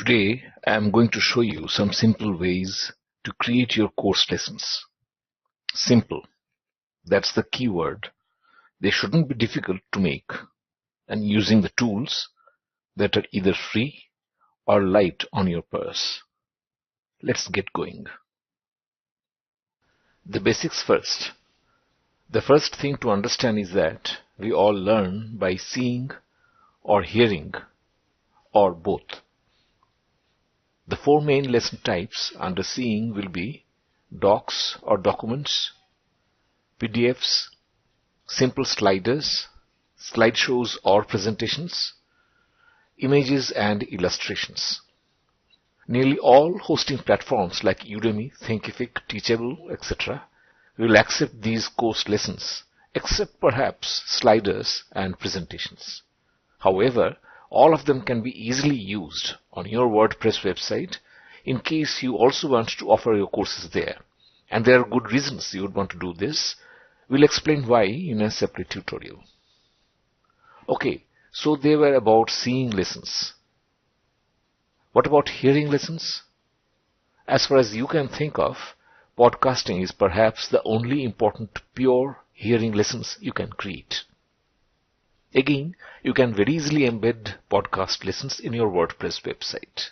Today I am going to show you some simple ways to create your course lessons. Simple, that's the key word. They shouldn't be difficult to make, and using the tools that are either free or light on your purse. Let's get going. The basics first. The first thing to understand is that we all learn by seeing or hearing or both. The four main lesson types under seeing will be docs or documents, PDFs, simple sliders, slideshows or presentations, images and illustrations. Nearly all hosting platforms like Udemy, Thinkific, Teachable, etc. will accept these course lessons, except perhaps sliders and presentations. However, all of them can be easily used on your WordPress website in case you also want to offer your courses there. And there are good reasons you would want to do this. We'll explain why in a separate tutorial. Okay, so they were about seeing lessons. What about hearing lessons? As far as you can think of, podcasting is perhaps the only important pure hearing lessons you can create. Again, you can very easily embed podcast lessons in your WordPress website.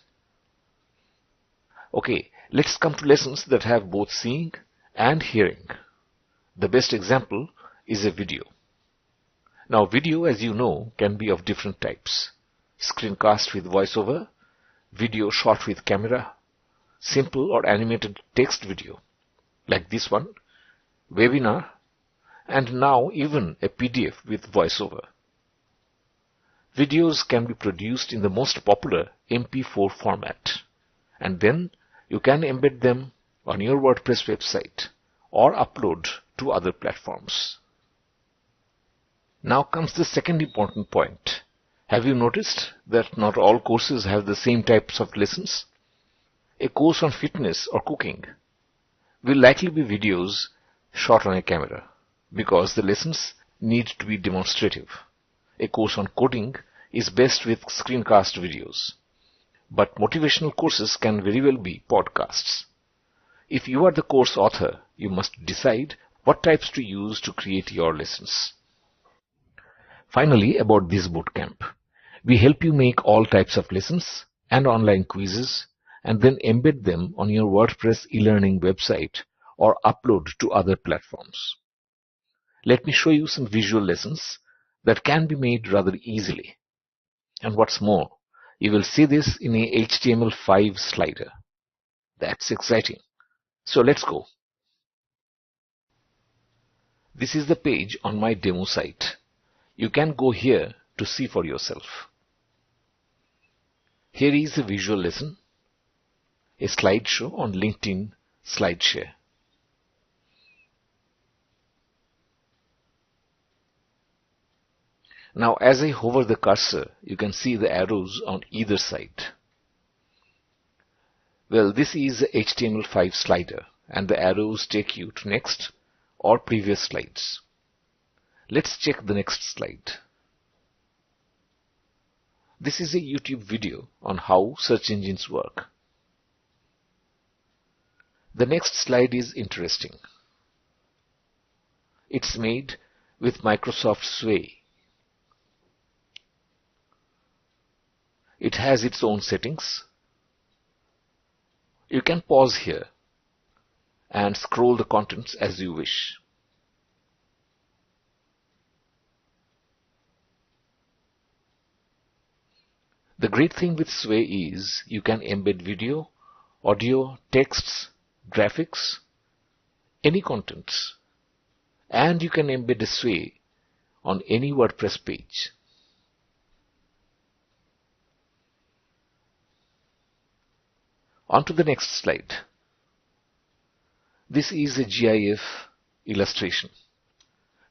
Okay, let's come to lessons that have both seeing and hearing. The best example is a video. Now, video, as you know, can be of different types. Screencast with voiceover, video shot with camera, simple or animated text video, like this one, webinar, and now even a PDF with voiceover. Videos can be produced in the most popular MP4 format, and then you can embed them on your WordPress website or upload to other platforms. Now comes the second important point. Have you noticed that not all courses have the same types of lessons? A course on fitness or cooking will likely be videos shot on a camera because the lessons need to be demonstrative. A course on coding is best with screencast videos. But motivational courses can very well be podcasts. If you are the course author, you must decide what types to use to create your lessons. Finally, about this bootcamp. We help you make all types of lessons and online quizzes and then embed them on your WordPress e-learning website or upload to other platforms. Let me show you some visual lessons that can be made rather easily. And what's more, you will see this in a HTML5 slider. That's exciting. So let's go. This is the page on my demo site. You can go here to see for yourself. Here is a visual lesson, a slideshow on LinkedIn SlideShare. Now, as I hover the cursor, you can see the arrows on either side. Well, this is the HTML5 slider, and the arrows take you to next or previous slides. Let's check the next slide. This is a YouTube video on how search engines work. The next slide is interesting. It's made with Microsoft Sway. It has its own settings. You can pause here and scroll the contents as you wish. The great thing with Sway is you can embed video, audio, texts, graphics, any contents, and you can embed a Sway on any WordPress page. On to the next slide. This is a GIF illustration.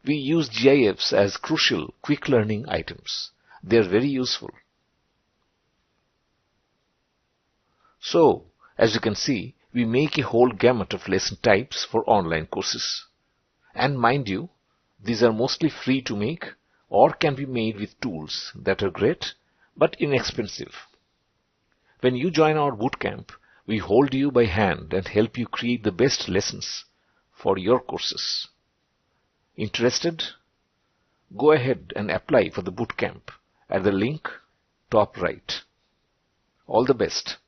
We use GIFs as crucial quick learning items. They are very useful. So, as you can see, we make a whole gamut of lesson types for online courses. And mind you, these are mostly free to make or can be made with tools that are great but inexpensive. When you join our bootcamp, we hold you by hand and help you create the best lessons for your courses. Interested? Go ahead and apply for the bootcamp at the link top right. All the best.